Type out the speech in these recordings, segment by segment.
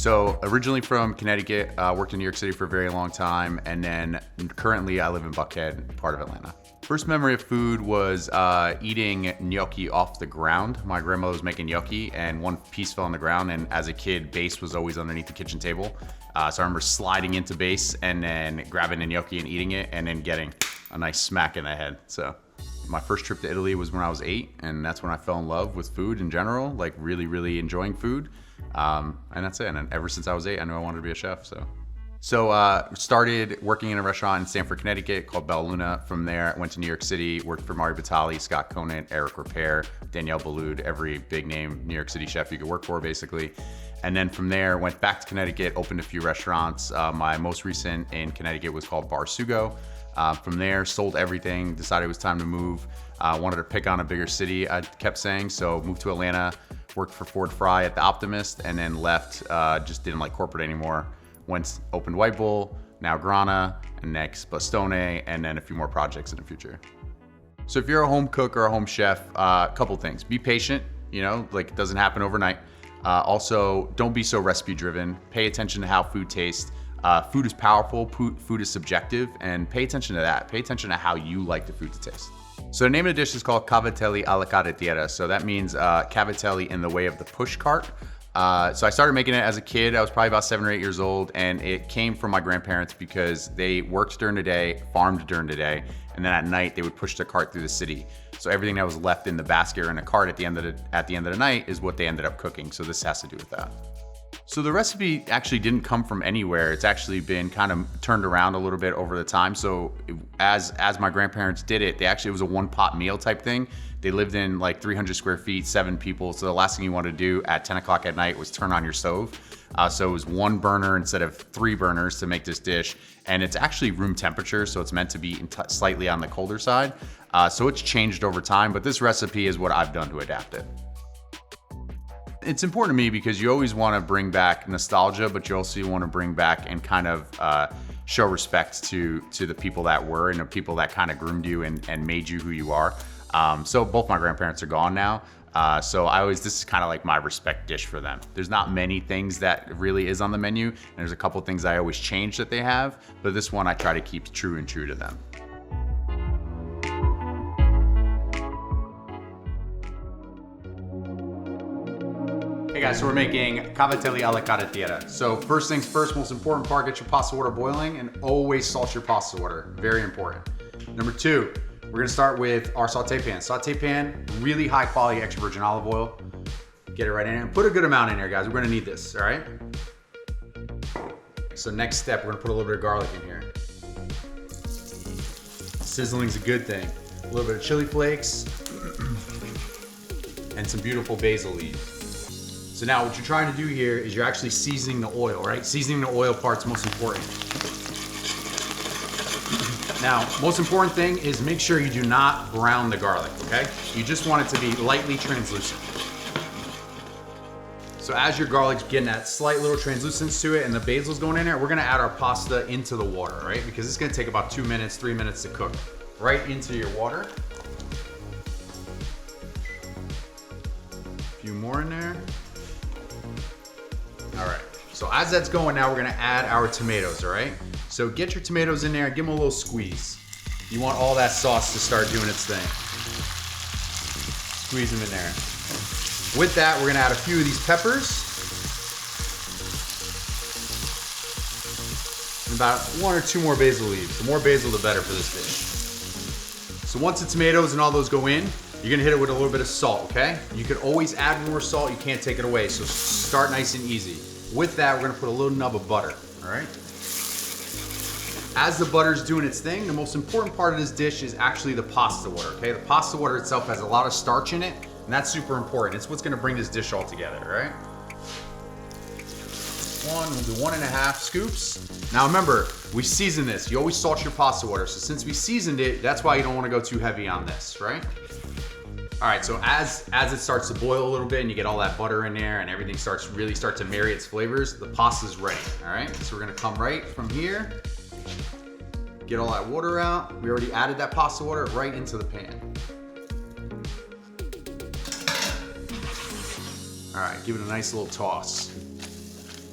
So originally from Connecticut, worked in New York City for a very long time, and then currently I live in Buckhead, part of Atlanta. First memory of food was eating gnocchi off the ground. My grandmother was making gnocchi and one piece fell on the ground, and as a kid, base was always underneath the kitchen table. So I remember sliding into base and then grabbing a gnocchi and eating it and then getting a nice smack in the head. So my first trip to Italy was when I was 8, and that's when I fell in love with food in general, like really, really enjoying food. And that's it. And ever since I was 8, I knew I wanted to be a chef. So started working in a restaurant in Stamford, Connecticut called Bella Luna. From there, I went to New York City, worked for Mario Batali, Scott Conant, Eric Repair, Danielle Boulud, every big name New York City chef you could work for, basically. And then from there, went back to Connecticut, opened a few restaurants. My most recent in Connecticut was called Bar Sugo. From there, sold everything, decided it was time to move. Wanted to pick on a bigger city, I kept saying, so moved to Atlanta, worked for Ford Fry at The Optimist, and then left, just didn't like corporate anymore. Opened White Bull, now Grana, and next Bastone, and then a few more projects in the future. So if you're a home cook or a home chef, a couple things. Be patient, like it doesn't happen overnight. Also, don't be so recipe driven. Pay attention to how food tastes. Food is powerful, food is subjective, and pay attention to that. Pay attention to how you like the food to taste. So the name of the dish is called Cavatelli Alla Carrettiera. So that means cavatelli in the way of the push cart. So I started making it as a kid. I was probably about 7 or 8 years old, and it came from my grandparents because they worked during the day, farmed during the day, and then at night they would push the cart through the city. So everything that was left in the basket or in a cart at the end of the night is what they ended up cooking. So this has to do with that. So the recipe actually didn't come from anywhere. It's actually been kind of turned around a little bit over the time. So as my grandparents did it, it was a one pot meal type thing. They lived in like 300 square feet, 7 people. So the last thing you wanted to do at 10 o'clock at night was turn on your stove. So it was 1 burner instead of 3 burners to make this dish. And it's actually room temperature, so it's meant to be slightly on the colder side. So it's changed over time, but this recipe is what I've done to adapt it. It's important to me because you always want to bring back nostalgia, but you also want to bring back and kind of show respect to the people that were and the people that kind of groomed you and made you who you are. So both my grandparents are gone now. So this is kind of like my respect dish for them. There's not many things that really is on the menu. And there's a couple things I always change that they have, but this one I try to keep true to them. Hey guys, so we're making Cavatelli Alla Carrettiera. So first things first, most important part, get your pasta water boiling and always salt your pasta water. Very important. Number 2, we're gonna start with our saute pan. Saute pan, really high quality extra virgin olive oil. Get it right in there and put a good amount in there, guys. We're gonna need this, all right? So next step, we're gonna put a little bit of garlic in here. Sizzling's a good thing. A little bit of chili flakes and some beautiful basil leaves. So now what you're trying to do here is you're actually seasoning the oil, right? Seasoning the oil part's most important. Now, most important thing is make sure you do not brown the garlic, okay? You just want it to be lightly translucent. So as your garlic's getting that slight little translucence to it and the basil's going in there, we're gonna add our pasta into the water, right? Because it's gonna take about 2 minutes, 3 minutes to cook. Right into your water. A few more in there. All right, so as that's going now, we're gonna add our tomatoes, all right? So get your tomatoes in there and give them a little squeeze. You want all that sauce to start doing its thing. Squeeze them in there. With that, we're gonna add a few of these peppers. And about 1 or 2 more basil leaves. The more basil, the better for this dish. So once the tomatoes and all those go in, you're gonna hit it with a little bit of salt, okay? You could always add more salt, you can't take it away, so start nice and easy. With that, we're gonna put a little nub of butter, all right? As the butter's doing its thing, the most important part of this dish is actually the pasta water, okay? The pasta water itself has a lot of starch in it, and that's super important. It's what's gonna bring this dish all together, all right? We'll do 1.5 scoops. Now remember, we season this. You always salt your pasta water, so since we seasoned it, that's why you don't wanna go too heavy on this, right? All right, so as it starts to boil a little bit and you get all that butter in there and everything really starts to marry its flavors, the pasta's ready, all right? So we're gonna come right from here, get all that water out. We already added that pasta water right into the pan. All right, give it a nice little toss.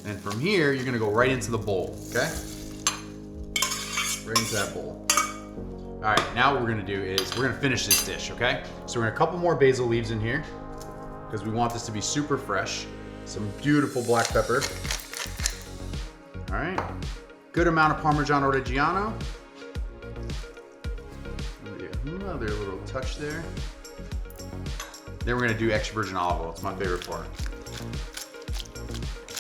And from here, you're gonna go right into the bowl, okay? Right into that bowl. All right, now what we're gonna do is we're gonna finish this dish, okay? So we're gonna a couple more basil leaves in here because we want this to be super fresh. Some beautiful black pepper. All right, good amount of Parmigiano Reggiano. Another little touch there. Then we're gonna do extra virgin olive oil. It's my favorite part.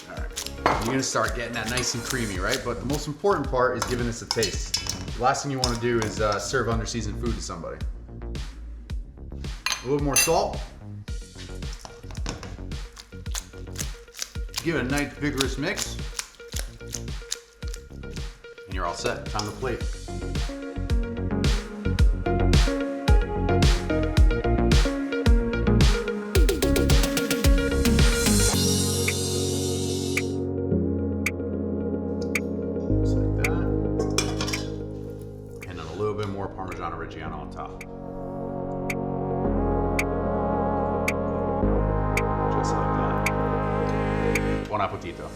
All right, you're gonna start getting that nice and creamy, right? But the most important part is giving this a taste. The last thing you wanna do is serve under-seasoned food to somebody. A little more salt. Give it a nice vigorous mix. And you're all set. Time to plate. Just like that. And then a little bit more Parmigiano Reggiano on top. Just like that. Buon appetito.